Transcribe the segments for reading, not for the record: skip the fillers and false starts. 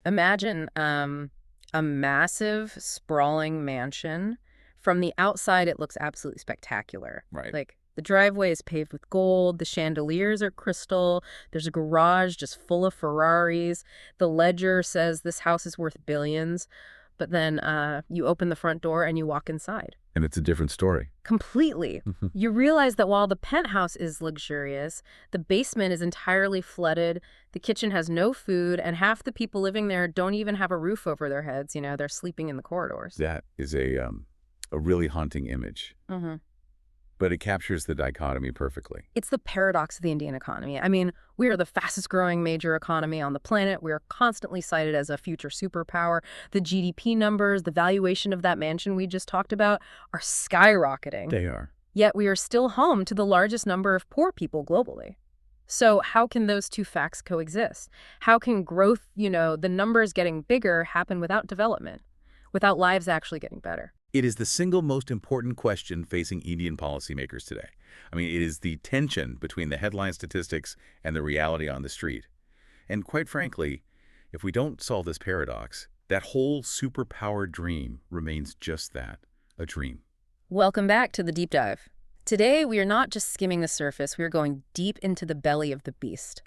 Imagine a massive, sprawling mansion. From the outside, it looks absolutely spectacular. Right. Like, the driveway is paved with gold, the chandeliers are crystal, there's a garage just full of Ferraris, the ledger says this house is worth billions, but then you open the front door and you walk inside. And it's a different story. Completely. You realize that while the penthouse is luxurious, the basement is entirely flooded, the kitchen has no food, and half the people living there don't even have a roof over their heads. You know, they're sleeping in the corridors. That is a really haunting image. But it captures the dichotomy perfectly. It's the paradox of the Indian economy. I mean, we are the fastest growing major economy on the planet. We are constantly cited as a future superpower. The GDP numbers, the valuation of that mansion we just talked about are skyrocketing. They are. Yet we are still home to the largest number of poor people globally. So how can those two facts coexist? How can growth, the numbers getting bigger, happen without development, without lives actually getting better? It is the single most important question facing Indian policymakers today. I mean, it is the tension between the headline statistics and the reality on the street. And quite frankly, if we don't solve this paradox, that whole superpower dream remains just that, a dream. Welcome back to the Deep Dive. Today, we are not just skimming the surface, we are going deep into the belly of the beast.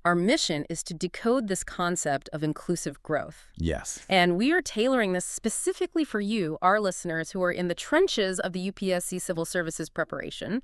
Our mission is to decode this concept of inclusive growth. Yes. And we are tailoring this specifically for you, our listeners, who are in the trenches of the UPSC Civil Services preparation.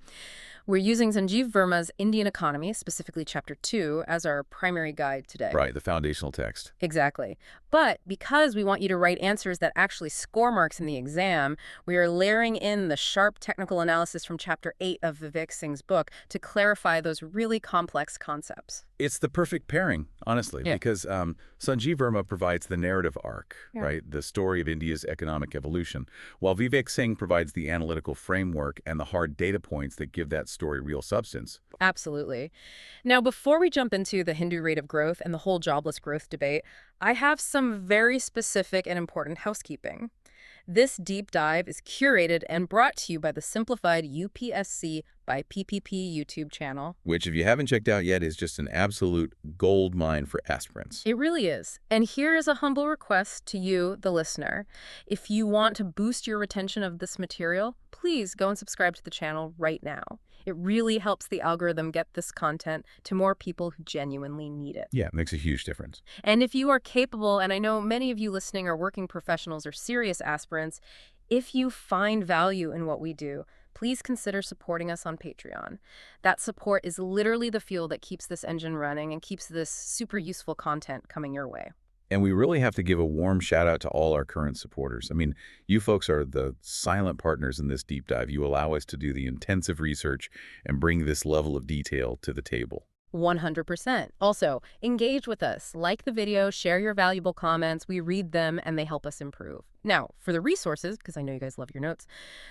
We're using Sanjeev Verma's Indian Economy, specifically Chapter 2, as our primary guide today. Right, the foundational text. Exactly. But because we want you to write answers that actually score marks in the exam, we are layering in the sharp technical analysis from Chapter 8 of Vivek Singh's book to clarify those really complex concepts. It's the perfect pairing, honestly, because Sanjeev Verma provides the narrative arc, right, the story of India's economic evolution, while Vivek Singh provides the analytical framework and the hard data points that give that story real substance. Absolutely. Now, before we jump into the Hindu rate of growth and the whole jobless growth debate, I have some very specific and important housekeeping. This deep dive is curated and brought to you by the Simplified UPSC by PPP YouTube channel. Which, if you haven't checked out yet, is just an absolute gold mine for aspirants. It really is. And here is a humble request to you, the listener. If you want to boost your retention of this material, please go and subscribe to the channel right now. It really helps the algorithm get this content to more people who genuinely need it. Yeah, it makes a huge difference. And if you are capable, and I know many of you listening are working professionals or serious aspirants, if you find value in what we do, please consider supporting us on Patreon. That support is literally the fuel that keeps this engine running and keeps this super useful content coming your way. And we really have to give a warm shout out to all our current supporters. I mean, you folks are the silent partners in this deep dive. You allow us to do the intensive research and bring this level of detail to the table. 100%. Also, engage with us. Like the video, share your valuable comments. We read them and they help us improve. Now, for the resources, because I know you guys love your notes,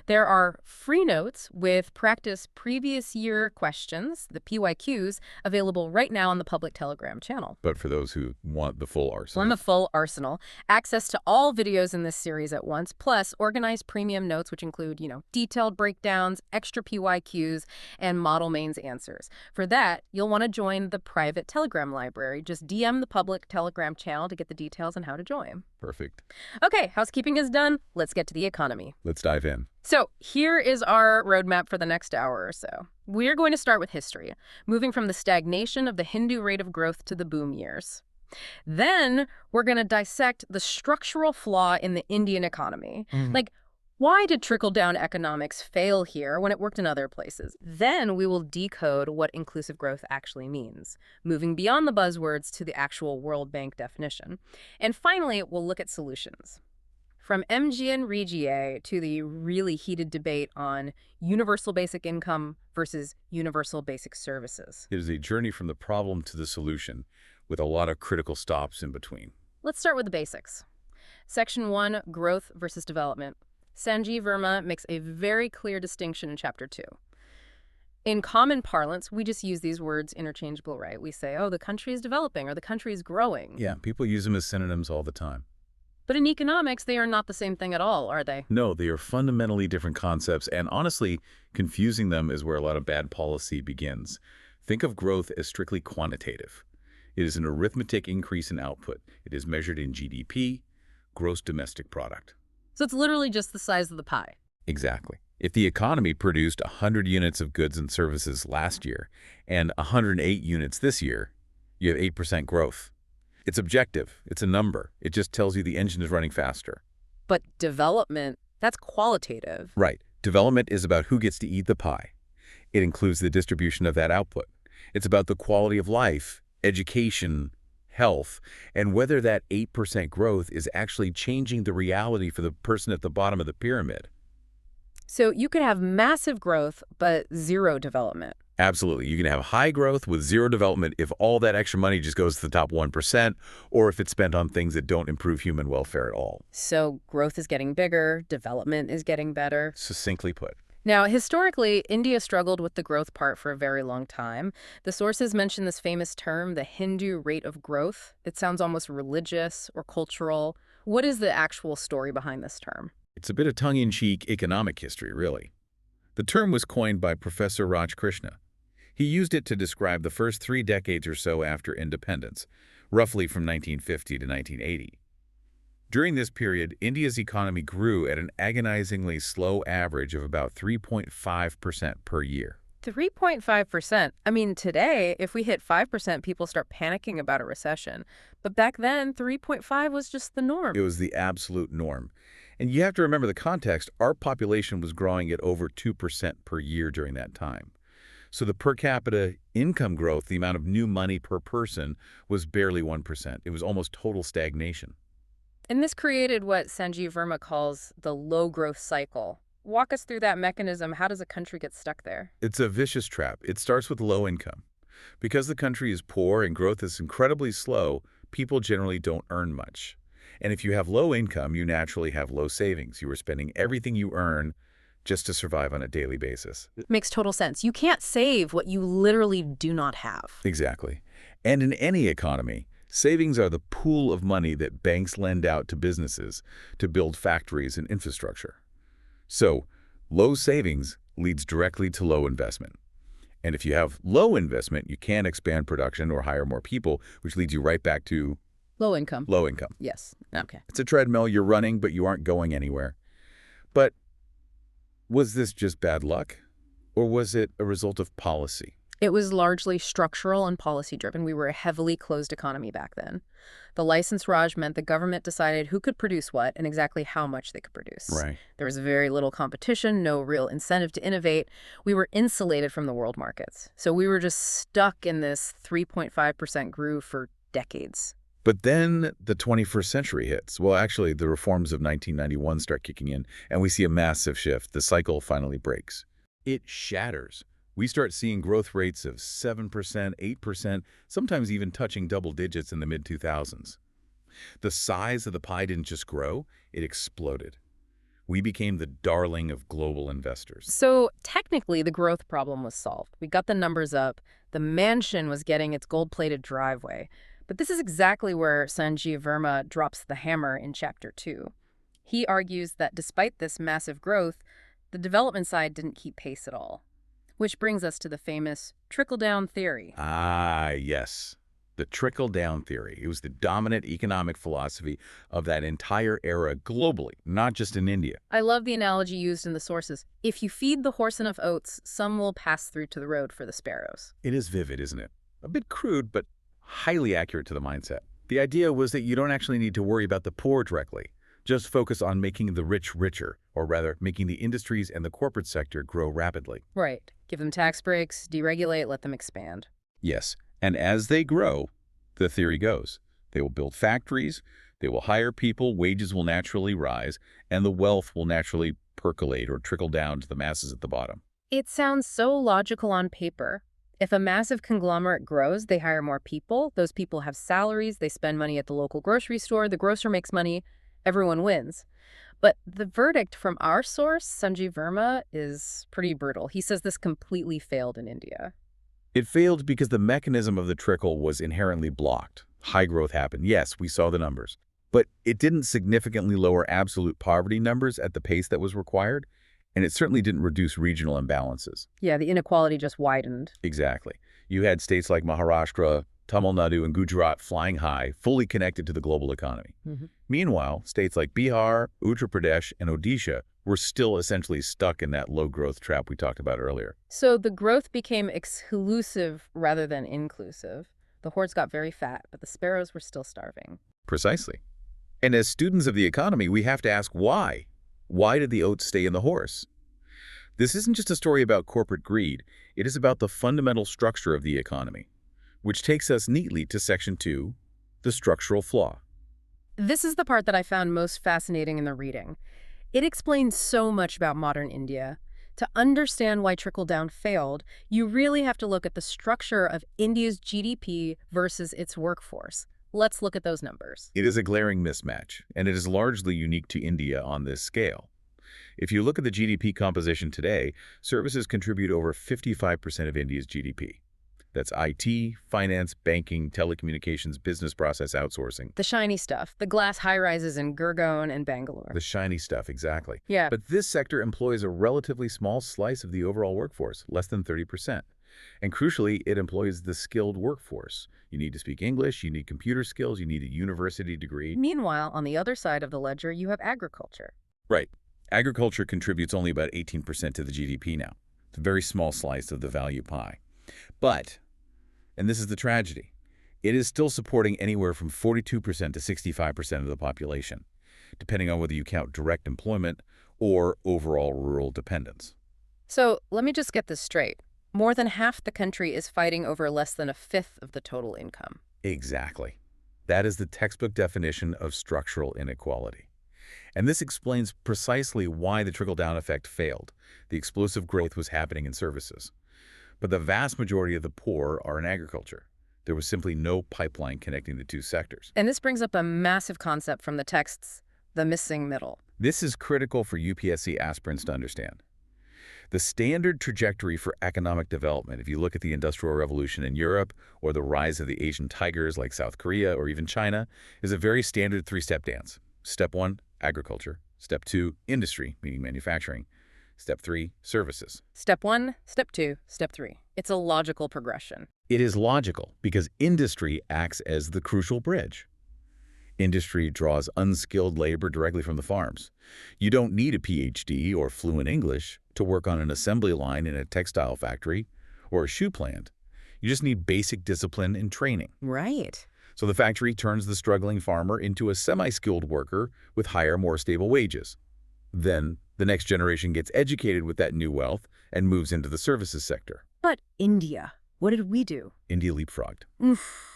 there are free notes with practice previous year questions, the PYQs, available right now on the public Telegram channel. But for those who want the full arsenal. On the full arsenal, access to all videos in this series at once, plus organized premium notes, which include, detailed breakdowns, extra PYQs, and model mains answers. For that, you'll want to join the private Telegram library. Just DM the public Telegram channel to get the details on how to join. Perfect. Okay, housekeeping is done. Let's get to the economy. Let's dive in. So here is our roadmap for the next hour or so. We're going to start with history, moving from the stagnation of the Hindu rate of growth to the boom years. Then we're going to dissect the structural flaw in the Indian economy. Like, why did trickle-down economics fail here when it worked in other places? Then we will decode what inclusive growth actually means, moving beyond the buzzwords to the actual World Bank definition. And finally, we'll look at solutions. From MGNREGA to the really heated debate on universal basic income versus universal basic services. It is a journey from the problem to the solution, with a lot of critical stops in between. Let's start with the basics. Section 1, growth versus development. Sanjeev Verma makes a very clear distinction in Chapter 2. In common parlance, we just use these words interchangeable, right? We say, oh, the country is developing or the country is growing. Yeah, people use them as synonyms all the time. But in economics, they are not the same thing at all, are they? No, they are fundamentally different concepts, and honestly, confusing them is where a lot of bad policy begins. Think of growth as strictly quantitative. It is an arithmetic increase in output. It is measured in GDP, gross domestic product. So it's literally just the size of the pie. Exactly. If the economy produced 100 units of goods and services last year and 108 units this year, you have 8% growth. It's objective. It's a number. It just tells you the engine is running faster. But development, that's qualitative. Right. Development is about who gets to eat the pie. It includes the distribution of that output. It's about the quality of life, education, health, and whether that 8% growth is actually changing the reality for the person at the bottom of the pyramid. So you could have massive growth, but zero development. Absolutely. You can have high growth with zero development if all that extra money just goes to the top 1%, or if it's spent on things that don't improve human welfare at all. So growth is getting bigger, development is getting better. Succinctly put. Now, historically, India struggled with the growth part for a very long time. The sources mention this famous term, the Hindu rate of growth. It sounds almost religious or cultural. What is the actual story behind this term? It's a bit of tongue-in-cheek economic history, really. The term was coined by Professor Raj Krishna. He used it to describe the first 3 decades or so after independence, roughly from 1950 to 1980. During this period, India's economy grew at an agonizingly slow average of about 3.5% per year. 3.5%. I mean, today, if we hit 5%, people start panicking about a recession. But back then, 3.5 was just the norm. It was the absolute norm. And you have to remember the context. Our population was growing at over 2% per year during that time. So the per capita income growth, the amount of new money per person, was barely 1%. It was almost total stagnation. And this created what Sanjeev Verma calls the low-growth cycle. Walk us through that mechanism. How does a country get stuck there? It's a vicious trap. It starts with low income. Because the country is poor and growth is incredibly slow, people generally don't earn much. And if you have low income, you naturally have low savings. You are spending everything you earn just to survive on a daily basis. Makes total sense. You can't save what you literally do not have. Exactly. And in any economy, savings are the pool of money that banks lend out to businesses to build factories and infrastructure. So, low savings leads directly to low investment. And if you have low investment, you can't expand production or hire more people, which leads you right back to Low income. low income. Yes. Okay. It's a treadmill. You're running, but you aren't going anywhere. But was this just bad luck, or was it a result of policy? It was largely structural and policy-driven. We were a heavily closed economy back then. The license Raj meant the government decided who could produce what and exactly how much they could produce. Right. There was very little competition, no real incentive to innovate. We were insulated from the world markets. So we were just stuck in this 3.5% groove for decades. But then the 21st century hits. Well, actually, the reforms of 1991 start kicking in, and we see a massive shift. The cycle finally breaks. It shatters. We start seeing growth rates of 7%, 8%, sometimes even touching double digits in the mid-2000s. The size of the pie didn't just grow, it exploded. We became the darling of global investors. So technically, the growth problem was solved. We got the numbers up. The mansion was getting its gold-plated driveway. But this is exactly where Sanjeev Verma drops the hammer in Chapter 2. He argues that despite this massive growth, the development side didn't keep pace at all. Which brings us to the famous trickle-down theory. Ah, yes. The trickle-down theory. It was the dominant economic philosophy of that entire era globally, not just in India. I love the analogy used in the sources. If you feed the horse enough oats, some will pass through to the road for the sparrows. It is vivid, isn't it? A bit crude, but highly accurate to the mindset. The idea was that you don't actually need to worry about the poor directly. Just focus on making the rich richer, or rather, making the industries and the corporate sector grow rapidly. Right. Give them tax breaks, deregulate, let them expand. Yes, and as they grow, the theory goes, they will build factories, they will hire people, wages will naturally rise, and the wealth will naturally percolate or trickle down to the masses at the bottom. It sounds so logical on paper. If a massive conglomerate grows, they hire more people. Those people have salaries. They spend money at the local grocery store. The grocer makes money. Everyone wins. But the verdict from our source, Sanjeev Verma, is pretty brutal. He says this completely failed in India. It failed because the mechanism of the trickle was inherently blocked. High growth happened. Yes, we saw the numbers. But it didn't significantly lower absolute poverty numbers at the pace that was required, and it certainly didn't reduce regional imbalances. Yeah, the inequality just widened. Exactly. You had states like Maharashtra, Tamil Nadu and Gujarat flying high, fully connected to the global economy. Meanwhile, states like Bihar, Uttar Pradesh, and Odisha were still essentially stuck in that low-growth trap we talked about earlier. So the growth became exclusive rather than inclusive. The hordes got very fat, but the sparrows were still starving. Precisely. And as students of the economy, we have to ask why. Why did the oats stay in the horse? This isn't just a story about corporate greed. It is about the fundamental structure of the economy, which takes us neatly to Section 2, the structural flaw. This is the part that I found most fascinating in the reading. It explains so much about modern India. To understand why trickle-down failed, you really have to look at the structure of India's GDP versus its workforce. Let's look at those numbers. It is a glaring mismatch, and it is largely unique to India on this scale. If you look at the GDP composition today, services contribute over 55% of India's GDP. That's IT, finance, banking, telecommunications, business process outsourcing. The shiny stuff, the glass high-rises in Gurgaon and Bangalore. The shiny stuff, exactly. Yeah. But this sector employs a relatively small slice of the overall workforce, less than 30%. And crucially, it employs the skilled workforce. You need to speak English, you need computer skills, you need a university degree. Meanwhile, on the other side of the ledger, you have agriculture. Right. Agriculture contributes only about 18% to the GDP now. It's a very small slice of the value pie. But, and this is the tragedy, it is still supporting anywhere from 42% to 65% of the population, depending on whether you count direct employment or overall rural dependence. So let me just get this straight. More than half the country is fighting over less than a fifth of the total income. Exactly. That is the textbook definition of structural inequality. And this explains precisely why the trickle-down effect failed. The explosive growth was happening in services. But the vast majority of the poor are in agriculture. There was simply no pipeline connecting the two sectors. And this brings up a massive concept from the texts, the missing middle. This is critical for UPSC aspirants to understand. The standard trajectory for economic development, if you look at the Industrial Revolution in Europe or the rise of the Asian tigers like South Korea or even China, is a very standard three-step dance. Step 1, agriculture. Step 2, industry, meaning manufacturing. Step 3, services. Step 1, Step 2, Step 3. It's a logical progression. It is logical because industry acts as the crucial bridge. Industry draws unskilled labor directly from the farms. You don't need a PhD or fluent English to work on an assembly line in a textile factory or a shoe plant. You just need basic discipline and training. Right. So the factory turns the struggling farmer into a semi-skilled worker with higher, more stable wages. Then the next generation gets educated with that new wealth and moves into the services sector. But India, what did we do? India leapfrogged.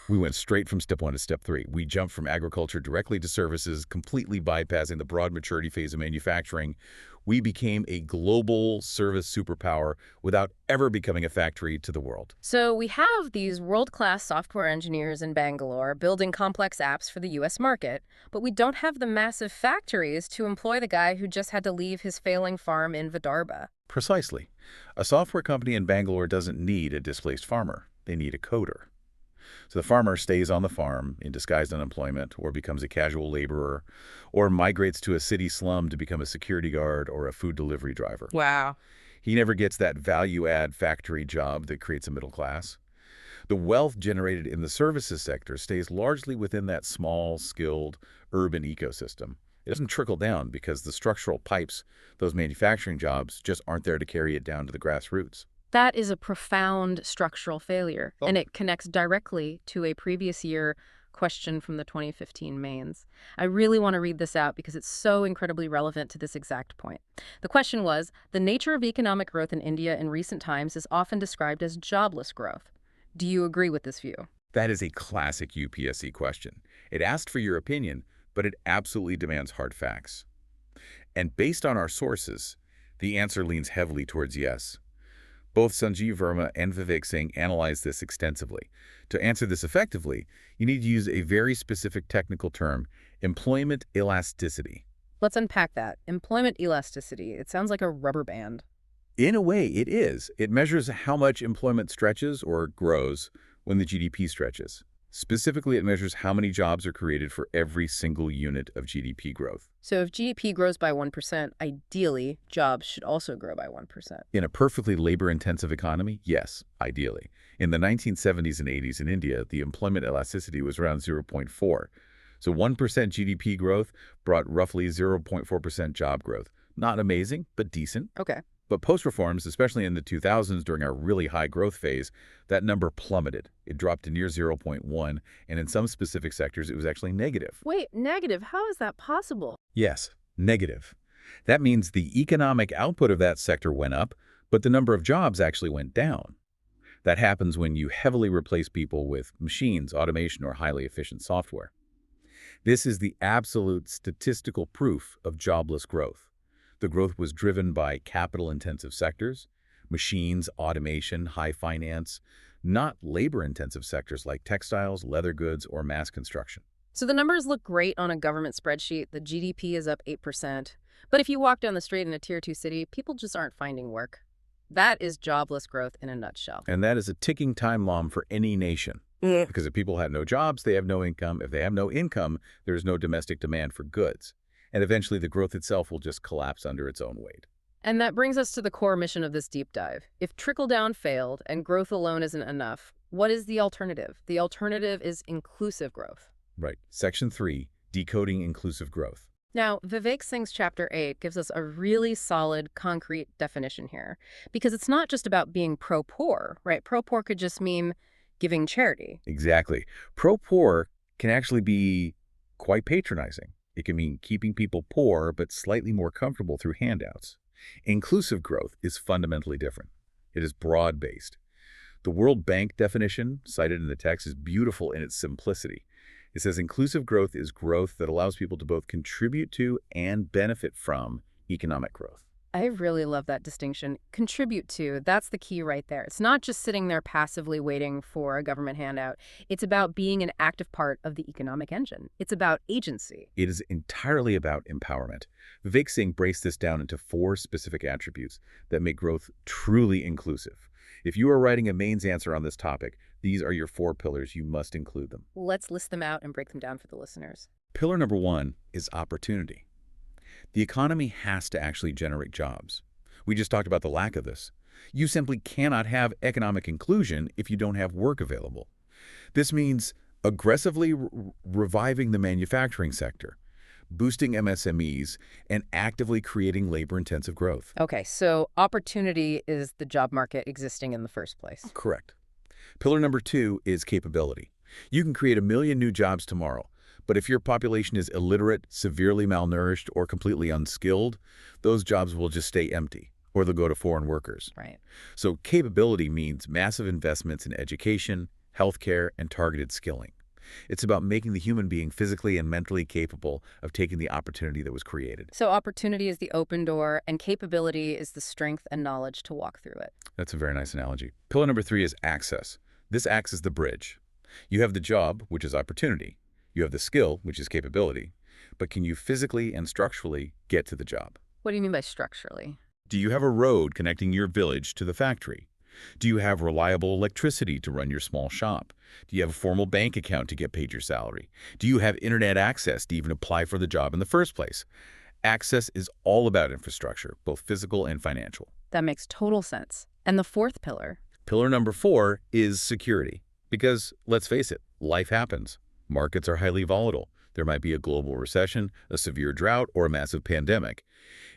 We went straight from step 1 to step 3. We jumped from agriculture directly to services, completely bypassing the broad maturity phase of manufacturing. We became a global service superpower without ever becoming a factory to the world. So we have these world-class software engineers in Bangalore building complex apps for the U.S. market, but we don't have the massive factories to employ the guy who just had to leave his failing farm in Vidarbha. Precisely. A software company in Bangalore doesn't need a displaced farmer. They need a coder. So the farmer stays on the farm in disguised unemployment or becomes a casual laborer or migrates to a city slum to become a security guard or a food delivery driver. Wow. He never gets that value-add factory job that creates a middle class. The wealth generated in the services sector stays largely within that small, skilled, urban ecosystem. It doesn't trickle down because the structural pipes, those manufacturing jobs, just aren't there to carry it down to the grassroots. That is a profound structural failure, and it connects directly to a previous year question from the 2015 mains. I really want to read this out because it's so incredibly relevant to this exact point. The question was, the nature of economic growth in India in recent times is often described as jobless growth. Do you agree with this view? That is a classic UPSC question. It asked for your opinion, but it absolutely demands hard facts. And based on our sources, the answer leans heavily towards yes. Both Sanjeev Verma and Vivek Singh analyzed this extensively. To answer this effectively, you need to use a very specific technical term, employment elasticity. Let's unpack that. Employment elasticity. It sounds like a rubber band. In a way, it is. It measures how much employment stretches or grows when the GDP stretches. Specifically, it measures how many jobs are created for every single unit of GDP growth. So if GDP grows by 1%, ideally, jobs should also grow by 1%. In a perfectly labor-intensive economy, yes, ideally. In the 1970s and 80s in India, the employment elasticity was around 0.4. So 1% GDP growth brought roughly 0.4% job growth. Not amazing, but decent. Okay. But post-reforms, especially in the 2000s during our really high growth phase, that number plummeted. It dropped to near 0.1, and in some specific sectors, it was actually negative. Wait, negative? How is that possible? Yes, negative. That means the economic output of that sector went up, but the number of jobs actually went down. That happens when you heavily replace people with machines, automation, or highly efficient software. This is the absolute statistical proof of jobless growth. The growth was driven by capital-intensive sectors, machines, automation, high finance, not labor-intensive sectors like textiles, leather goods, or mass construction. So the numbers look great on a government spreadsheet. The GDP is up 8%. But if you walk down the street in a Tier 2 city, people just aren't finding work. That is jobless growth in a nutshell. And that is a ticking time bomb for any nation. Because if people have no jobs, they have no income. If they have no income, there's no domestic demand for goods. And eventually the growth itself will just collapse under its own weight. And that brings us to the core mission of this deep dive. If trickle-down failed and growth alone isn't enough, what is the alternative? The alternative is inclusive growth. Right. Section 3, Decoding Inclusive Growth. Now, Vivek Singh's Chapter 8 gives us a really solid, concrete definition here, because it's not just about being pro-poor, right? Pro-poor could just mean giving charity. Exactly. Pro-poor can actually be quite patronizing. It can mean keeping people poor but slightly more comfortable through handouts. Inclusive growth is fundamentally different. It is broad-based. The World Bank definition, cited in the text, is beautiful in its simplicity. It says inclusive growth is growth that allows people to both contribute to and benefit from economic growth. I really love that distinction. Contribute to, that's the key right there. It's not just sitting there passively waiting for a government handout. It's about being an active part of the economic engine. It's about agency. It is entirely about empowerment. Vivek Singh breaks this down into 4 specific attributes that make growth truly inclusive. If you are writing a mains answer on this topic, these are your 4 pillars. You must include them. Let's list them out and break them down for the listeners. Pillar number 1 is opportunity. The economy has to actually generate jobs. We just talked about the lack of this. You simply cannot have economic inclusion if you don't have work available. This means aggressively reviving the manufacturing sector, boosting MSMEs, and actively creating labor-intensive growth. Okay, so opportunity is the job market existing in the first place. Correct. Pillar number 2 is capability. You can create 1 million new jobs tomorrow, but if your population is illiterate, severely malnourished, or completely unskilled, those jobs will just stay empty, or they'll go to foreign workers. Right. So capability means massive investments in education, healthcare, and targeted skilling. It's about making the human being physically and mentally capable of taking the opportunity that was created. So opportunity is the open door, and capability is the strength and knowledge to walk through it. That's a very nice analogy. Pillar number 3 is access. This acts as the bridge. You have the job, which is opportunity. You have the skill, which is capability. But can you physically and structurally get to the job? What do you mean by structurally? Do you have a road connecting your village to the factory? Do you have reliable electricity to run your small shop? Do you have a formal bank account to get paid your salary? Do you have internet access to even apply for the job in the first place? Access is all about infrastructure, both physical and financial. That makes total sense. And the 4th pillar? Pillar number 4 is security. Because, let's face it, life happens. Markets are highly volatile. There might be a global recession, a severe drought, or a massive pandemic.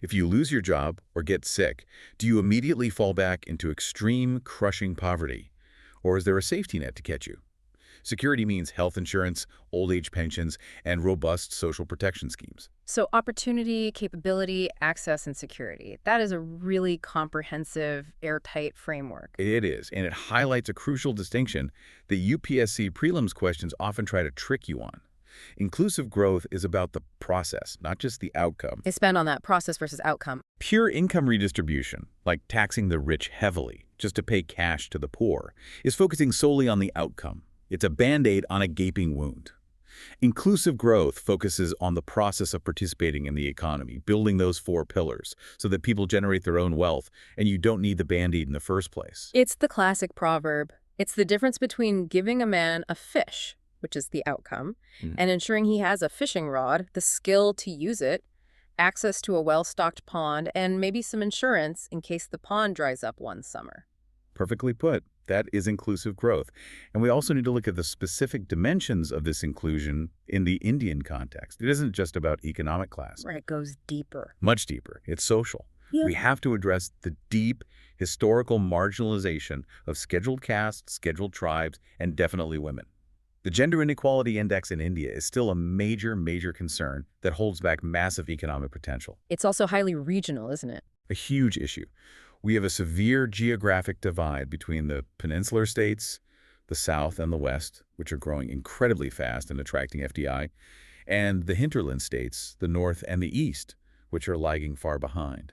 If you lose your job or get sick, do you immediately fall back into extreme, crushing poverty? Or is there a safety net to catch you? Security means health insurance, old age pensions, and robust social protection schemes. So opportunity, capability, access, and security. That is a really comprehensive, airtight framework. It is, and it highlights a crucial distinction that UPSC prelims questions often try to trick you on. Inclusive growth is about the process, not just the outcome. They spend on that process versus outcome. Pure income redistribution, like taxing the rich heavily just to pay cash to the poor, is focusing solely on the outcome. It's a Band-Aid on a gaping wound. Inclusive growth focuses on the process of participating in the economy, building those 4 pillars so that people generate their own wealth and you don't need the Band-Aid in the first place. It's the classic proverb. It's the difference between giving a man a fish which is the outcome, Mhm. and ensuring he has a fishing rod, the skill to use it, access to a well-stocked pond, and maybe some insurance in case the pond dries up one summer. Perfectly put. That is inclusive growth. And we also need to look at the specific dimensions of this inclusion in the Indian context. It isn't just about economic class. Right, it goes deeper. Much deeper. It's social. Yeah. We have to address the deep historical marginalization of scheduled castes, scheduled tribes, and definitely women. The Gender Inequality Index in India is still a major, major concern that holds back massive economic potential. It's also highly regional, isn't it? A huge issue. We have a severe geographic divide between the peninsular states, the South and the West, which are growing incredibly fast and attracting FDI, and the hinterland states, the North and the East, which are lagging far behind.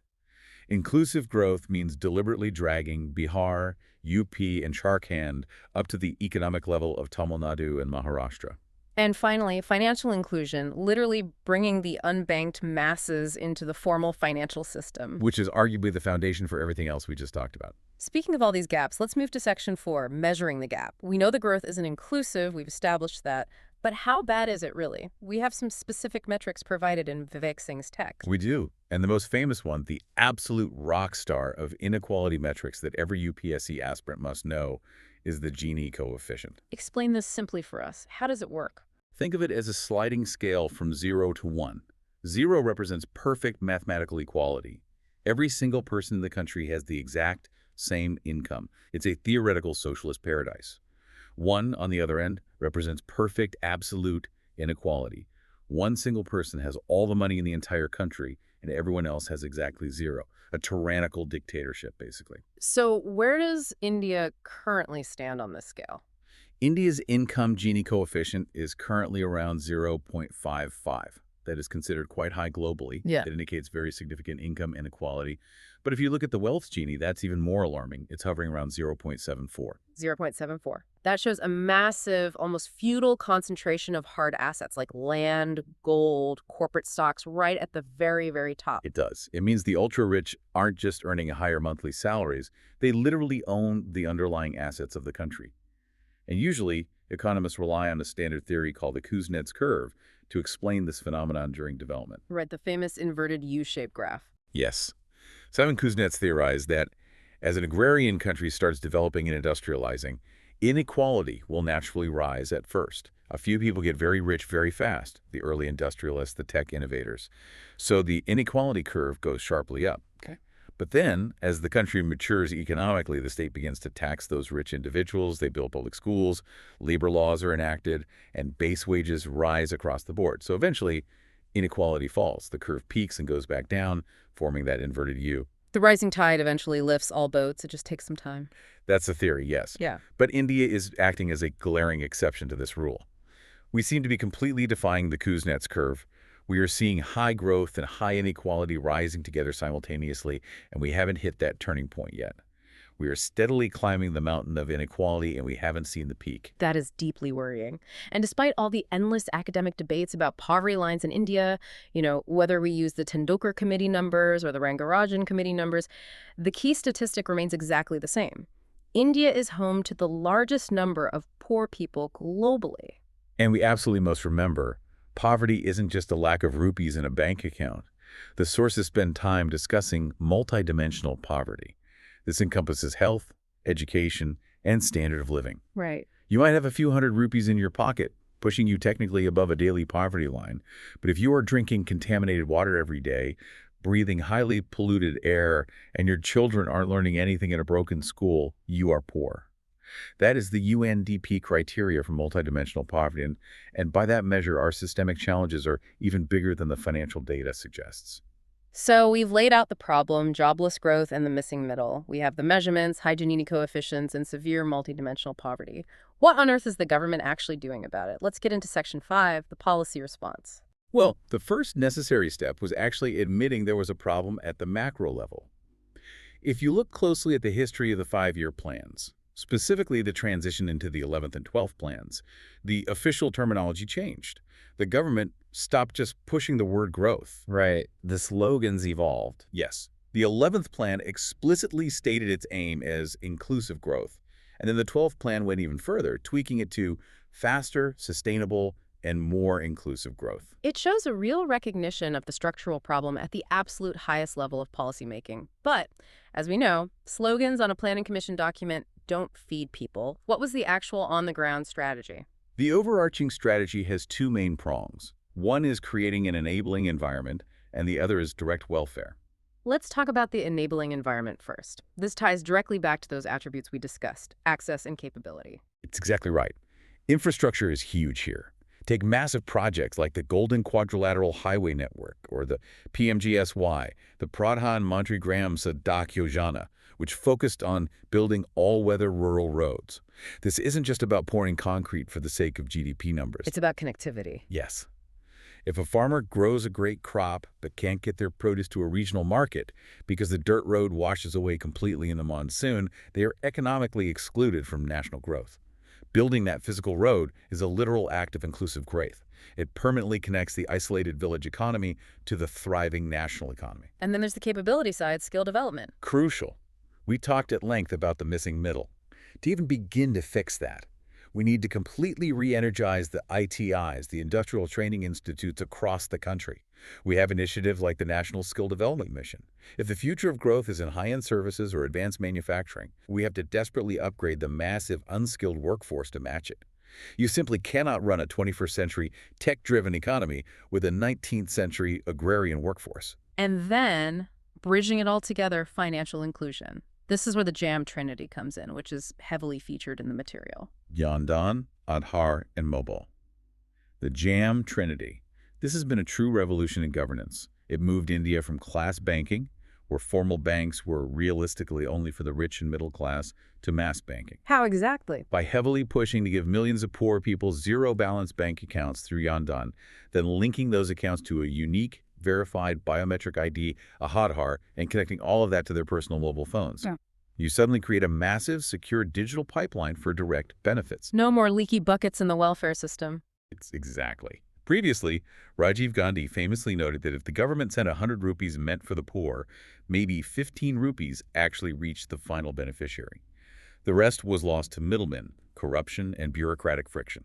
Inclusive growth means deliberately dragging Bihar, UP, and Jharkhand up to the economic level of Tamil Nadu and Maharashtra. And finally, financial inclusion, literally bringing the unbanked masses into the formal financial system. Which is arguably the foundation for everything else we just talked about. Speaking of all these gaps, let's move to Section 4, measuring the gap. We know the growth isn't inclusive, we've established that, but how bad is it really? We have some specific metrics provided in Vivek Singh's text. We do. And the most famous one, the absolute rock star of inequality metrics that every UPSC aspirant must know, is the Gini coefficient. Explain this simply for us. How does it work? Think of it as a sliding scale from 0 to 1. 0 represents perfect mathematical equality. Every single person in the country has the exact same income. It's a theoretical socialist paradise. 1, on the other end, represents perfect absolute inequality. One single person has all the money in the entire country, and everyone else has exactly 0. A tyrannical dictatorship, basically. So where does India currently stand on this scale? India's income Gini coefficient is currently around 0.55. That is considered quite high globally. Yeah. It indicates very significant income inequality. But if you look at the wealth Gini, that's even more alarming. It's hovering around 0.74. 0.74. That shows a massive, almost feudal concentration of hard assets like land, gold, corporate stocks right at the very, very top. It does. It means the ultra-rich aren't just earning higher monthly salaries. They literally own the underlying assets of the country. And usually, economists rely on a standard theory called the Kuznets curve to explain this phenomenon during development. Right, the famous inverted U-shaped graph. Yes. Simon Kuznets theorized that as an agrarian country starts developing and industrializing, inequality will naturally rise at first. A few people get very rich very fast, the early industrialists, the tech innovators. So the inequality curve goes sharply up. Okay. But then, as the country matures economically, the state begins to tax those rich individuals, they build public schools, labor laws are enacted, and base wages rise across the board. So eventually, inequality falls. The curve peaks and goes back down, forming that inverted U. The rising tide eventually lifts all boats. It just takes some time. That's the theory, yes. Yeah. But India is acting as a glaring exception to this rule. We seem to be completely defying the Kuznets curve. We are seeing high growth and high inequality rising together simultaneously, and we haven't hit that turning point yet. We are steadily climbing the mountain of inequality, and we haven't seen the peak. That is deeply worrying. And despite all the endless academic debates about poverty lines in India, whether we use the Tendulkar Committee numbers or the Rangarajan Committee numbers, the key statistic remains exactly the same. India is home to the largest number of poor people globally. And we absolutely must remember, poverty isn't just a lack of rupees in a bank account. The sources spend time discussing multidimensional poverty. This encompasses health, education, and standard of living. Right. You might have a few hundred rupees in your pocket, pushing you technically above a daily poverty line. But if you are drinking contaminated water every day, breathing highly polluted air, and your children aren't learning anything in a broken school, you are poor. That is the UNDP criteria for multidimensional poverty, and by that measure, our systemic challenges are even bigger than the financial data suggests. So we've laid out the problem, jobless growth, and the missing middle. We have the measurements, high Gini coefficients, and severe multidimensional poverty. What on earth is the government actually doing about it? Let's get into Section 5, the policy response. Well, the first necessary step was actually admitting there was a problem at the macro level. If you look closely at the history of the 5-year plans, specifically the transition into the 11th and 12th plans, the official terminology changed. The government stopped just pushing the word growth. Right. The slogans evolved. Yes. The 11th plan explicitly stated its aim as inclusive growth. And then the 12th plan went even further, tweaking it to faster, sustainable, and more inclusive growth. It shows a real recognition of the structural problem at the absolute highest level of policymaking. But, as we know, slogans on a planning commission document don't feed people. What was the actual on-the-ground strategy? The overarching strategy has two main prongs. One is creating an enabling environment, and the other is direct welfare. Let's talk about the enabling environment first. This ties directly back to those attributes we discussed, access and capability. It's exactly right. Infrastructure is huge here. Take massive projects like the Golden Quadrilateral Highway Network or the PMGSY, the Pradhan Mantri Gram Sadak Yojana, which focused on building all-weather rural roads. This isn't just about pouring concrete for the sake of GDP numbers. It's about connectivity. Yes. If a farmer grows a great crop but can't get their produce to a regional market because the dirt road washes away completely in the monsoon, they are economically excluded from national growth. Building that physical road is a literal act of inclusive growth. It permanently connects the isolated village economy to the thriving national economy. And then there's the capability side, skill development. Crucial. We talked at length about the missing middle. To even begin to fix that, we need to completely re-energize the ITIs, the Industrial Training Institutes across the country. We have initiatives like the National Skill Development Mission. If the future of growth is in high-end services or advanced manufacturing, we have to desperately upgrade the massive unskilled workforce to match it. You simply cannot run a 21st century tech-driven economy with a 19th century agrarian workforce. And then, bridging it all together, financial inclusion. This is where the JAM Trinity comes in, which is heavily featured in the material. Yandan, Aadhaar, and Mobile. The JAM Trinity. This has been a true revolution in governance. It moved India from class banking, where formal banks were realistically only for the rich and middle class, to mass banking. How exactly? By heavily pushing to give millions of poor people zero-balance bank accounts through Yandan, then linking those accounts to a unique, verified biometric ID, a Aadhaar, and connecting all of that to their personal mobile phones. Yeah. You suddenly create a massive, secure digital pipeline for direct benefits. No more leaky buckets in the welfare system. It's exactly. Previously, Rajiv Gandhi famously noted that if the government sent 100 rupees meant for the poor, maybe 15 rupees actually reached the final beneficiary. The rest was lost to middlemen, corruption, and bureaucratic friction.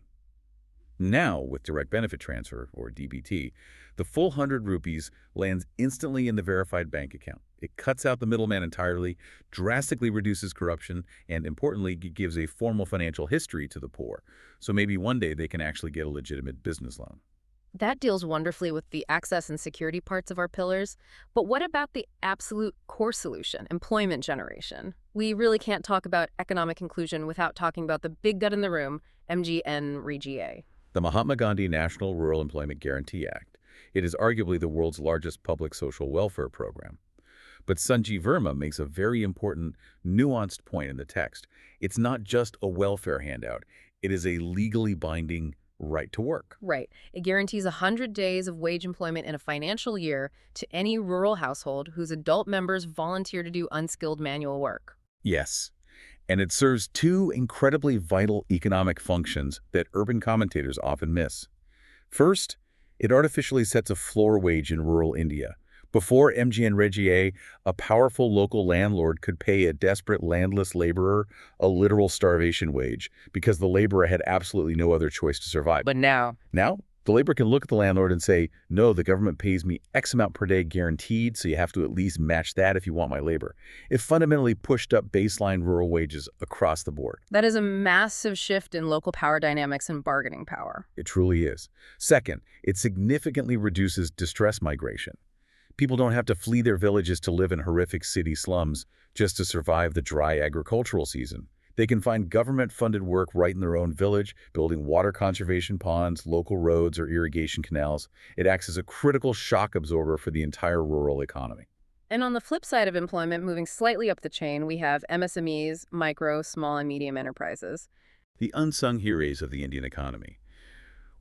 Now, with direct benefit transfer, or DBT, the full 100 rupees lands instantly in the verified bank account. It cuts out the middleman entirely, drastically reduces corruption, and importantly, gives a formal financial history to the poor. So maybe one day they can actually get a legitimate business loan. That deals wonderfully with the access and security parts of our pillars. But what about the absolute core solution, employment generation? We really can't talk about economic inclusion without talking about the big gut in the room, MGNREGA. The Mahatma Gandhi National Rural Employment Guarantee Act. It is arguably the world's largest public social welfare program. But Sanjeev Verma makes a very important, nuanced point in the text. It's not just a welfare handout. It is a legally binding right to work. Right. It guarantees 100 days of wage employment in a financial year to any rural household whose adult members volunteer to do unskilled manual work. Yes. And it serves two incredibly vital economic functions that urban commentators often miss. First, it artificially sets a floor wage in rural India. Before MGNREGA, a powerful local landlord could pay a desperate landless laborer a literal starvation wage because the laborer had absolutely no other choice to survive. But now, the laborer can look at the landlord and say, no, the government pays me X amount per day guaranteed, so you have to at least match that if you want my labor. It fundamentally pushed up baseline rural wages across the board. that is a massive shift in local power dynamics and bargaining power. It truly is. Second, it significantly reduces distress migration. People don't have to flee their villages to live in horrific city slums just to survive the dry agricultural season. They can find government-funded work right in their own village, building water conservation ponds, local roads, or irrigation canals. It acts as a critical shock absorber for the entire rural economy. And on the flip side of employment, moving slightly up the chain, we have MSMEs, micro, small, and medium enterprises. The unsung heroes of the Indian economy.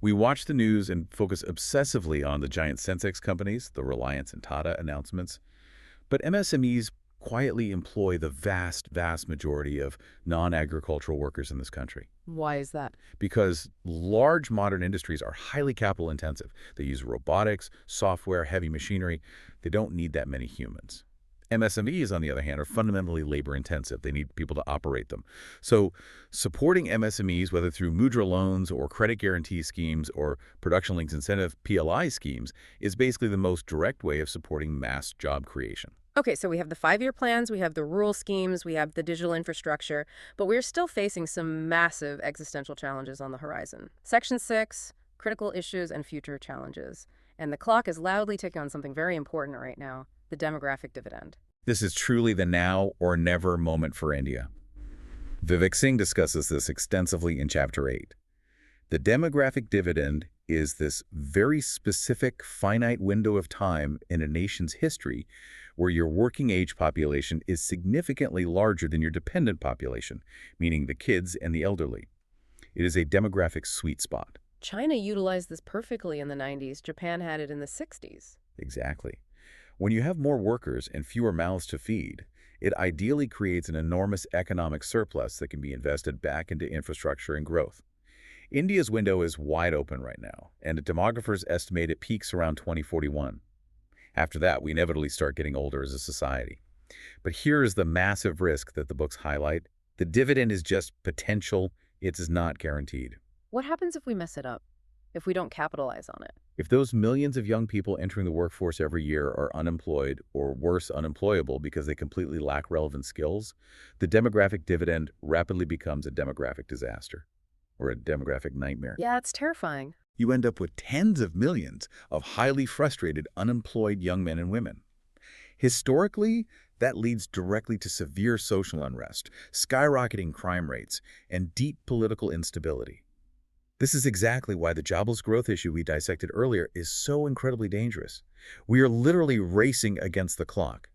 We watch the news and focus obsessively on the giant Sensex companies, the Reliance and Tata announcements. But MSMEs quietly employ the vast, vast majority of non-agricultural workers in this country. Why is that? Because large modern industries are highly capital intensive. They use robotics, software, heavy machinery. They don't need that many humans. MSMEs, on the other hand, are fundamentally labor-intensive. They need people to operate them. So supporting MSMEs, whether through Mudra loans or credit guarantee schemes or production links incentive PLI schemes, is basically the most direct way of supporting mass job creation. Okay, so we have the 5-year plans, we have the rural schemes, we have the digital infrastructure, but we're still facing some massive existential challenges on the horizon. Section 6, critical issues and future challenges. And the clock is loudly ticking on something very important right now, the demographic dividend. This is truly the now or never moment for India. Vivek Singh discusses this extensively in Chapter 8. The demographic dividend is this very specific, finite window of time in a nation's history where your working age population is significantly larger than your dependent population, meaning the kids and the elderly. It is a demographic sweet spot. China utilized this perfectly in the 90s. Japan had it in the 60s. Exactly. When you have more workers and fewer mouths to feed, it ideally creates an enormous economic surplus that can be invested back into infrastructure and growth. India's window is wide open right now, and demographers estimate it peaks around 2041. After that, we inevitably start getting older as a society. But here is the massive risk that the books highlight. The dividend is just potential. It is not guaranteed. What happens if we mess it up? If we don't capitalize on it? If those millions of young people entering the workforce every year are unemployed or worse, unemployable because they completely lack relevant skills, the demographic dividend rapidly becomes a demographic disaster or a demographic nightmare. Yeah, it's terrifying. You end up with tens of millions of highly frustrated, unemployed young men and women. Historically, that leads directly to severe social unrest, skyrocketing crime rates, and deep political instability. This is exactly why the jobless growth issue we dissected earlier is so incredibly dangerous. We are literally racing against the clock.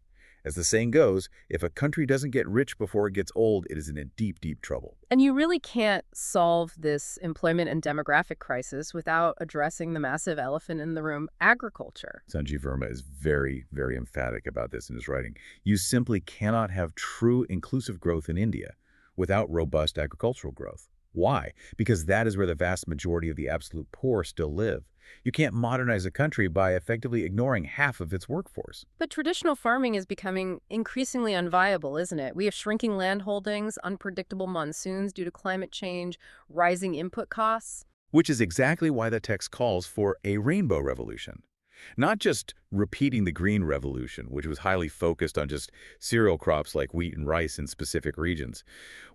As the saying goes, if a country doesn't get rich before it gets old, it is in a deep, deep trouble. And you really can't solve this employment and demographic crisis without addressing the massive elephant in the room, agriculture. Sanjeev Verma is very, very emphatic about this in his writing. You simply cannot have true inclusive growth in India without robust agricultural growth. Why? Because that is where the vast majority of the absolute poor still live. You can't modernize a country by effectively ignoring half of its workforce. But traditional farming is becoming increasingly unviable, isn't it? We have shrinking land holdings, unpredictable monsoons due to climate change, rising input costs. Which is exactly why the text calls for a rainbow revolution. Not just repeating the Green Revolution, which was highly focused on just cereal crops like wheat and rice in specific regions.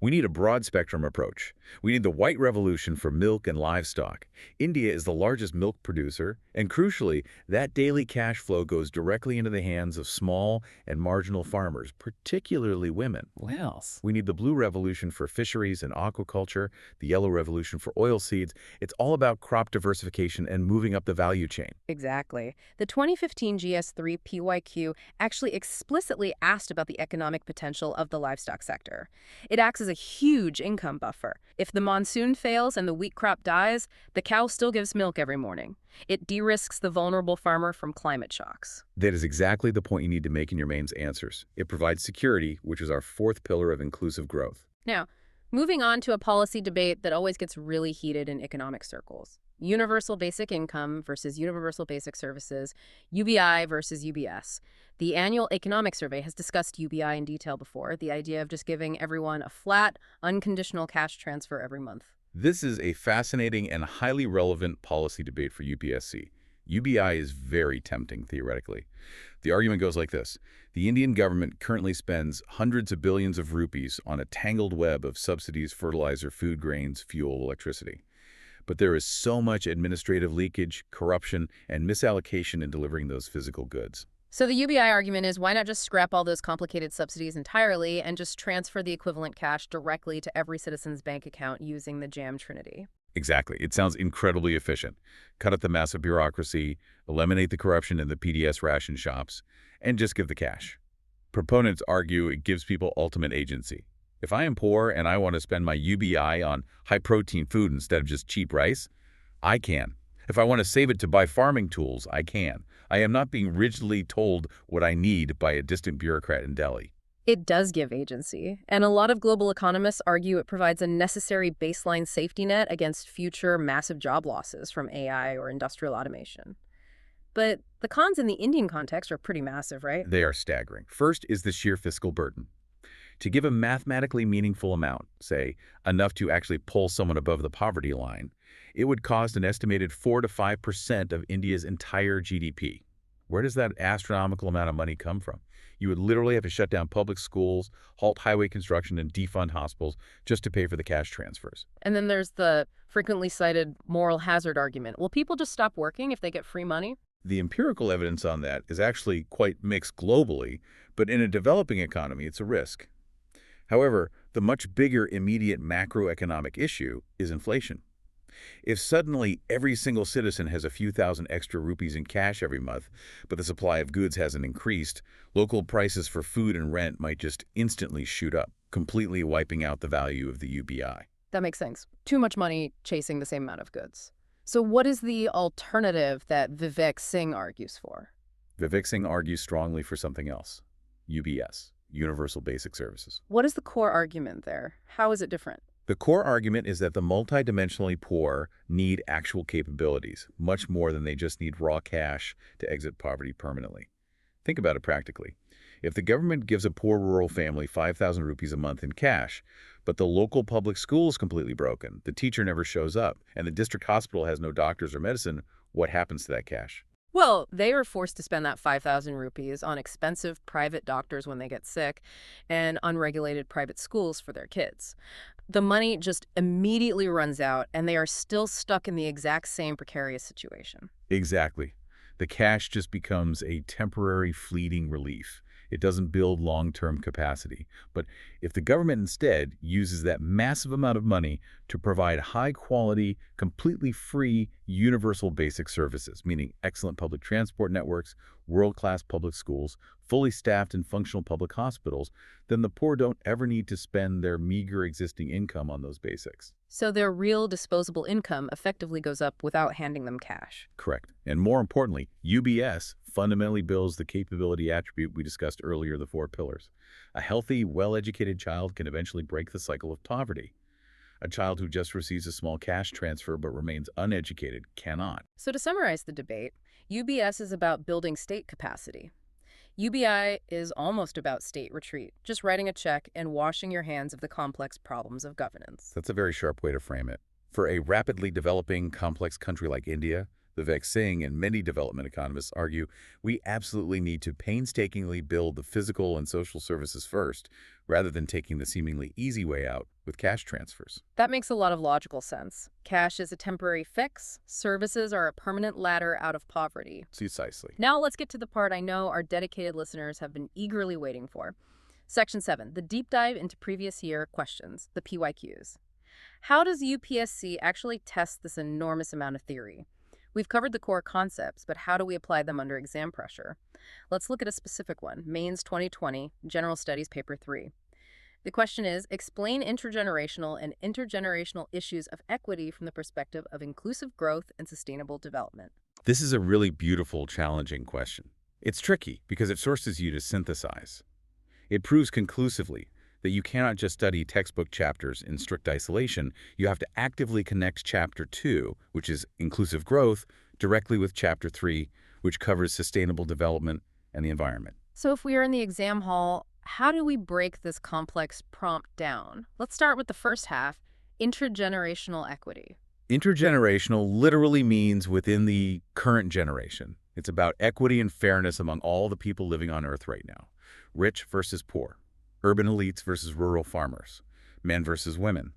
We need a broad-spectrum approach. We need the White Revolution for milk and livestock. India is the largest milk producer, and crucially, that daily cash flow goes directly into the hands of small and marginal farmers, particularly women. What else? We need the Blue Revolution for fisheries and aquaculture, the Yellow Revolution for oilseeds. It's all about crop diversification and moving up the value chain. Exactly. The 2015 GS3 PYQ actually explicitly asked about the economic potential of the livestock sector. It acts as a huge income buffer. If the monsoon fails and the wheat crop dies, the cow still gives milk every morning. It de-risks the vulnerable farmer from climate shocks. That is exactly the point you need to make in your main answers. It provides security, which is our fourth pillar of inclusive growth. Now, moving on to a policy debate that always gets really heated in economic circles. Universal basic income versus universal basic services, UBI versus UBS. The annual economic survey has discussed UBI in detail before, the idea of just giving everyone a flat, unconditional cash transfer every month. This is a fascinating and highly relevant policy debate for UPSC. UBI is very tempting, theoretically. The argument goes like this. The Indian government currently spends hundreds of billions of rupees on a tangled web of subsidies, fertilizer, food grains, fuel, electricity. But there is so much administrative leakage, corruption, and misallocation in delivering those physical goods. So the UBI argument is, why not just scrap all those complicated subsidies entirely and just transfer the equivalent cash directly to every citizen's bank account using the JAM Trinity? Exactly. It sounds incredibly efficient. Cut out the massive bureaucracy, eliminate the corruption in the PDS ration shops, and just give the cash. Proponents argue it gives people ultimate agency. If I am poor and I want to spend my UBI on high-protein food instead of just cheap rice, I can. If I want to save it to buy farming tools, I can. I am not being rigidly told what I need by a distant bureaucrat in Delhi. It does give agency, and a lot of global economists argue it provides a necessary baseline safety net against future massive job losses from AI or industrial automation. But the cons in the Indian context are pretty massive, right? They are staggering. First is the sheer fiscal burden. To give a mathematically meaningful amount, say, enough to actually pull someone above the poverty line, it would cost an estimated 4 to 5% of India's entire GDP. Where does that astronomical amount of money come from? You would literally have to shut down public schools, halt highway construction, and defund hospitals just to pay for the cash transfers. And then there's the frequently cited moral hazard argument. Will people just stop working if they get free money? The empirical evidence on that is actually quite mixed globally, but in a developing economy, it's a risk. However, the much bigger immediate macroeconomic issue is inflation. If suddenly every single citizen has a few thousand extra rupees in cash every month, but the supply of goods hasn't increased, local prices for food and rent might just instantly shoot up, completely wiping out the value of the UBI. That makes sense. Too much money chasing the same amount of goods. So what is the alternative that Vivek Singh argues for? Vivek Singh argues strongly for something else, UBS, Universal Basic Services. What is the core argument there? How is it different? The core argument is that the multidimensionally poor need actual capabilities, much more than they just need raw cash to exit poverty permanently. Think about it practically. If the government gives a poor rural family 5,000 rupees a month in cash, but the local public school is completely broken, the teacher never shows up, and the district hospital has no doctors or medicine, what happens to that cash? Well, they are forced to spend that 5,000 rupees on expensive private doctors when they get sick and unregulated private schools for their kids. The money just immediately runs out, and they are still stuck in the exact same precarious situation. Exactly. The cash just becomes a temporary, fleeting relief. It doesn't build long-term capacity. But if the government instead uses that massive amount of money to provide high-quality, completely free, universal basic services, meaning excellent public transport networks, world-class public schools, fully staffed and functional public hospitals, then the poor don't ever need to spend their meager existing income on those basics. So their real disposable income effectively goes up without handing them cash. Correct. And more importantly, UBS fundamentally builds the capability attribute we discussed earlier, the 4 pillars. A healthy, well-educated child can eventually break the cycle of poverty. A child who just receives a small cash transfer but remains uneducated cannot. So to summarize the debate, UBS is about building state capacity. UBI is almost about state retreat, just writing a check and washing your hands of the complex problems of governance. That's a very sharp way to frame it. For a rapidly developing, complex country like India, Vivek Singh and many development economists argue we absolutely need to painstakingly build the physical and social services first, rather than taking the seemingly easy way out with cash transfers. That makes a lot of logical sense. Cash is a temporary fix. Services are a permanent ladder out of poverty. Precisely. Now let's get to the part I know our dedicated listeners have been eagerly waiting for. Section 7, the deep dive into previous year questions, the PYQs. How does UPSC actually test this enormous amount of theory? We've covered the core concepts, but how do we apply them under exam pressure? Let's look at a specific one, Mains 2020, General Studies Paper 3. The question is, explain intergenerational and intergenerational issues of equity from the perspective of inclusive growth and sustainable development. This is a really beautiful, challenging question. It's tricky because it forces you to synthesize. It proves conclusively that you cannot just study textbook chapters in strict isolation. You have to actively connect Chapter 2, which is inclusive growth, directly with Chapter 3, which covers sustainable development and the environment. So if we are in the exam hall, how do we break this complex prompt down? Let's start with the first half, intergenerational equity. Intergenerational literally means within the current generation. It's about equity and fairness among all the people living on Earth right now. Rich versus poor. Urban elites versus rural farmers, men versus women,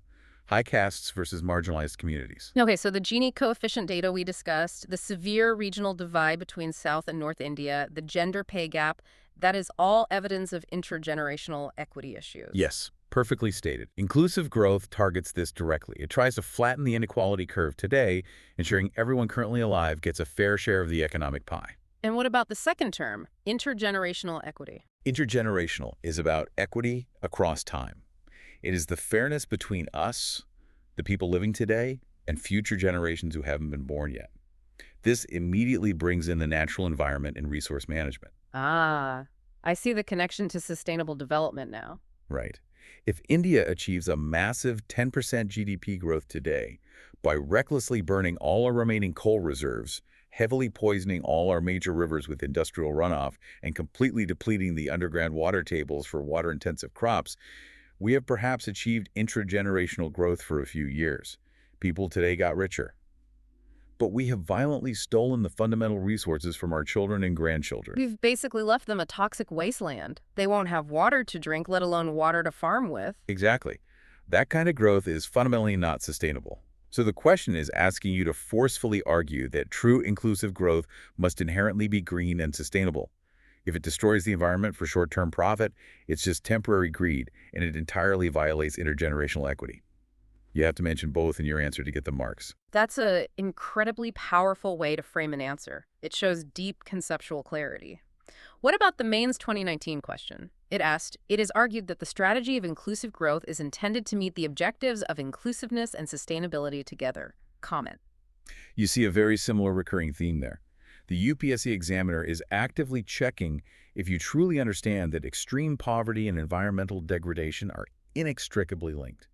high castes versus marginalized communities. Okay, so the Gini coefficient data we discussed, the severe regional divide between South and North India, the gender pay gap, that is all evidence of intergenerational equity issues. Yes, perfectly stated. Inclusive growth targets this directly. It tries to flatten the inequality curve today, ensuring everyone currently alive gets a fair share of the economic pie. And what about the second term, intergenerational equity? Intergenerational is about equity across time. It is the fairness between us, the people living today, and future generations who haven't been born yet. This immediately brings in the natural environment and resource management. Ah, I see the connection to sustainable development now. Right. If India achieves a massive 10% GDP growth today by recklessly burning all our remaining coal reserves heavily poisoning all our major rivers with industrial runoff and completely depleting the underground water tables for water-intensive crops, we have perhaps achieved intragenerational growth for a few years. People today got richer. But we have violently stolen the fundamental resources from our children and grandchildren. We've basically left them a toxic wasteland. They won't have water to drink, let alone water to farm with. Exactly. That kind of growth is fundamentally not sustainable. So the question is asking you to forcefully argue that true inclusive growth must inherently be green and sustainable. If it destroys the environment for short-term profit, it's just temporary greed, and it entirely violates intergenerational equity. You have to mention both in your answer to get the marks. That's an incredibly powerful way to frame an answer. It shows deep conceptual clarity. What about the mains 2019 question? It asked, it is argued that the strategy of inclusive growth is intended to meet the objectives of inclusiveness and sustainability together. Comment. You see a very similar recurring theme there. The UPSC examiner is actively checking if you truly understand that extreme poverty and environmental degradation are inextricably linked.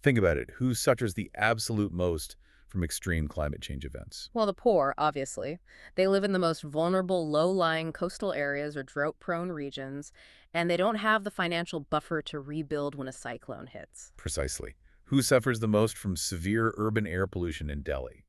Think about it. Who suffers the absolute most from extreme climate change events? Well, the poor, obviously. They live in the most vulnerable, low-lying coastal areas or drought-prone regions, and they don't have the financial buffer to rebuild when a cyclone hits. Precisely. Who suffers the most from severe urban air pollution in Delhi?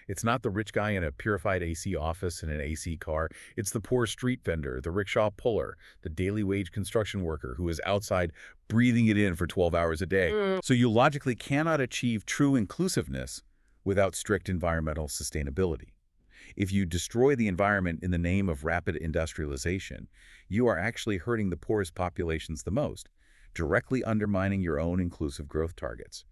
It's not the rich guy in a purified AC office and an AC car. It's the poor street vendor, the rickshaw puller, the daily wage construction worker who is outside breathing it in for 12 hours a day. So you logically cannot achieve true inclusiveness without strict environmental sustainability. If you destroy the environment in the name of rapid industrialization, you are actually hurting the poorest populations the most, directly undermining your own inclusive growth targets.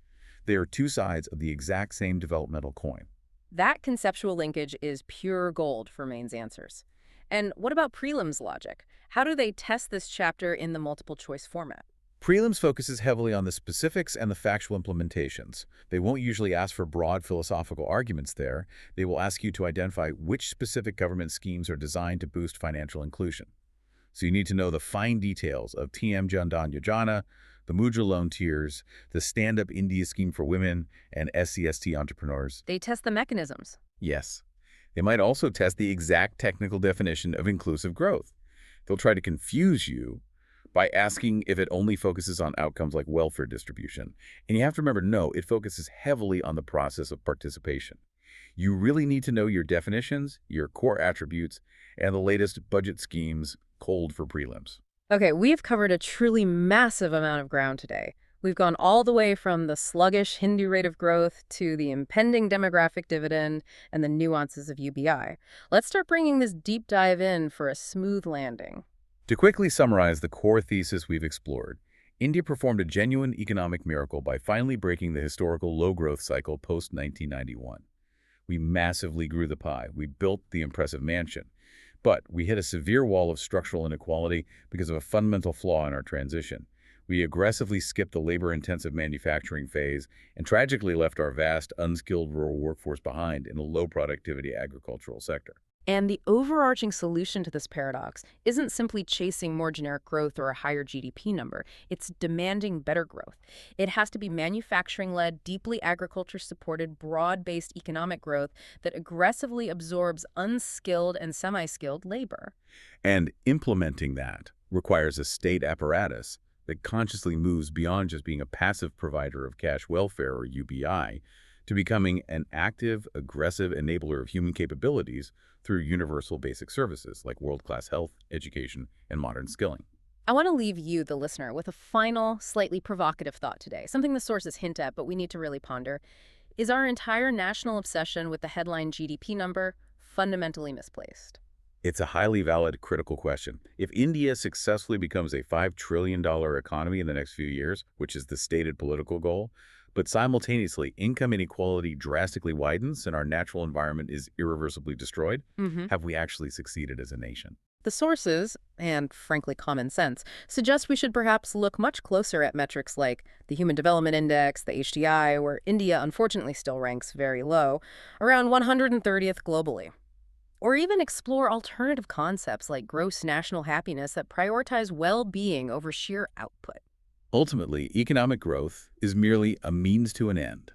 They are two sides of the exact same developmental coin. That conceptual linkage is pure gold for mains answers. And what about prelims logic? How do they test this chapter in the multiple choice format? Prelims focuses heavily on the specifics and the factual implementations. They won't usually ask for broad philosophical arguments there. They will ask you to identify which specific government schemes are designed to boost financial inclusion. So you need to know the fine details of TM Jan Dhan Yojana, the Mudra loan tiers, the Stand-Up India scheme for women, and SCST entrepreneurs. They test the mechanisms. Yes. They might also test the exact technical definition of inclusive growth. They'll try to confuse you by asking if it only focuses on outcomes like welfare distribution. And you have to remember, no, it focuses heavily on the process of participation. You really need to know your definitions, your core attributes, and the latest budget schemes cold for prelims. Okay, we've covered a truly massive amount of ground today. We've gone all the way from the sluggish Hindu rate of growth to the impending demographic dividend and the nuances of UBI. Let's start bringing this deep dive in for a smooth landing. To quickly summarize the core thesis we've explored, India performed a genuine economic miracle by finally breaking the historical low-growth cycle post-1991. We massively grew the pie. We built the impressive mansion. But we hit a severe wall of structural inequality because of a fundamental flaw in our transition. We aggressively skipped the labor-intensive manufacturing phase and tragically left our vast, unskilled rural workforce behind in a low-productivity agricultural sector. And the overarching solution to this paradox isn't simply chasing more generic growth or a higher GDP number. It's demanding better growth. It has to be manufacturing-led, deeply agriculture-supported, broad-based economic growth that aggressively absorbs unskilled and semi-skilled labor. And implementing that requires a state apparatus that consciously moves beyond just being a passive provider of cash welfare, or UBI, to becoming an active, aggressive enabler of human capabilities through universal basic services like world-class health, education, and modern skilling. I want to leave you, the listener, with a final, slightly provocative thought today, something the sources hint at, but we need to really ponder. Is our entire national obsession with the headline GDP number fundamentally misplaced? It's a highly valid, critical question. If India successfully becomes a $5 trillion economy in the next few years, which is the stated political goal, but simultaneously income inequality drastically widens and our natural environment is irreversibly destroyed, have we actually succeeded as a nation? The sources, and frankly common sense, suggest we should perhaps look much closer at metrics like the Human Development Index, the HDI, where India unfortunately still ranks very low, around 130th globally. Or even explore alternative concepts like gross national happiness that prioritize well-being over sheer output. Ultimately, economic growth is merely a means to an end.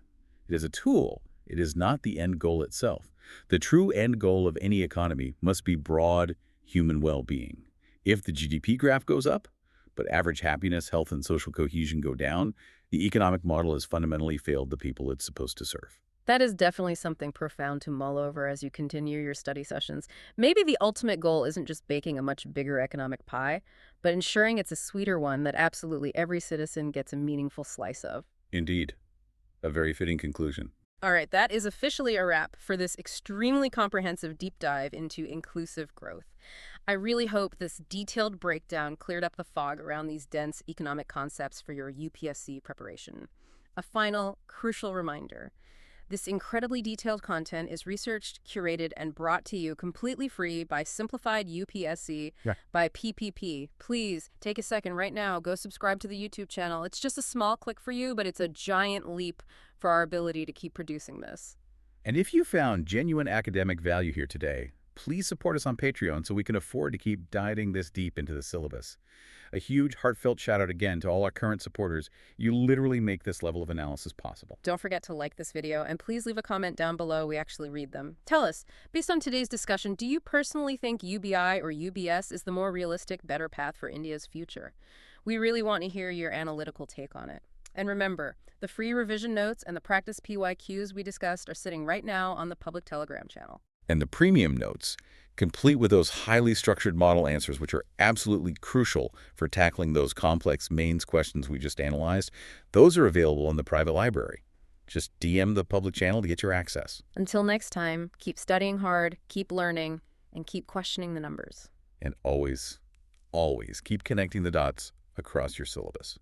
It is a tool It is not the end goal itself. The true end goal of any economy must be broad human well-being. If the GDP graph goes up, but average happiness, health, and social cohesion go down, the economic model has fundamentally failed the people it's supposed to serve. That is definitely something profound to mull over as you continue your study sessions. Maybe the ultimate goal isn't just baking a much bigger economic pie, but ensuring it's a sweeter one that absolutely every citizen gets a meaningful slice of. Indeed. A very fitting conclusion. All right, that is officially a wrap for this extremely comprehensive deep dive into inclusive growth. I really hope this detailed breakdown cleared up the fog around these dense economic concepts for your UPSC preparation. A final, crucial reminder. This incredibly detailed content is researched, curated, and brought to you completely free by Simplified UPSC by PPP. Please take a second right now, go subscribe to the YouTube channel. It's just a small click for you, but it's a giant leap for our ability to keep producing this. And if you found genuine academic value here today, please support us on Patreon so we can afford to keep diving this deep into the syllabus. A huge, heartfelt shout out again to all our current supporters. You literally make this level of analysis possible. Don't forget to like this video, and please leave a comment down below. We actually read them. Tell us, based on today's discussion, do you personally think UBI or UBS is the more realistic, better path for India's future? We really want to hear your analytical take on it. And remember, the free revision notes and the practice PYQs we discussed are sitting right now on the public Telegram channel. And the premium notes, complete with those highly structured model answers which are absolutely crucial for tackling those complex mains questions we just analyzed, those are available in the private library. Just DM the public channel to get your access. Until next time, keep studying hard, keep learning, and keep questioning the numbers. And always, always keep connecting the dots across your syllabus.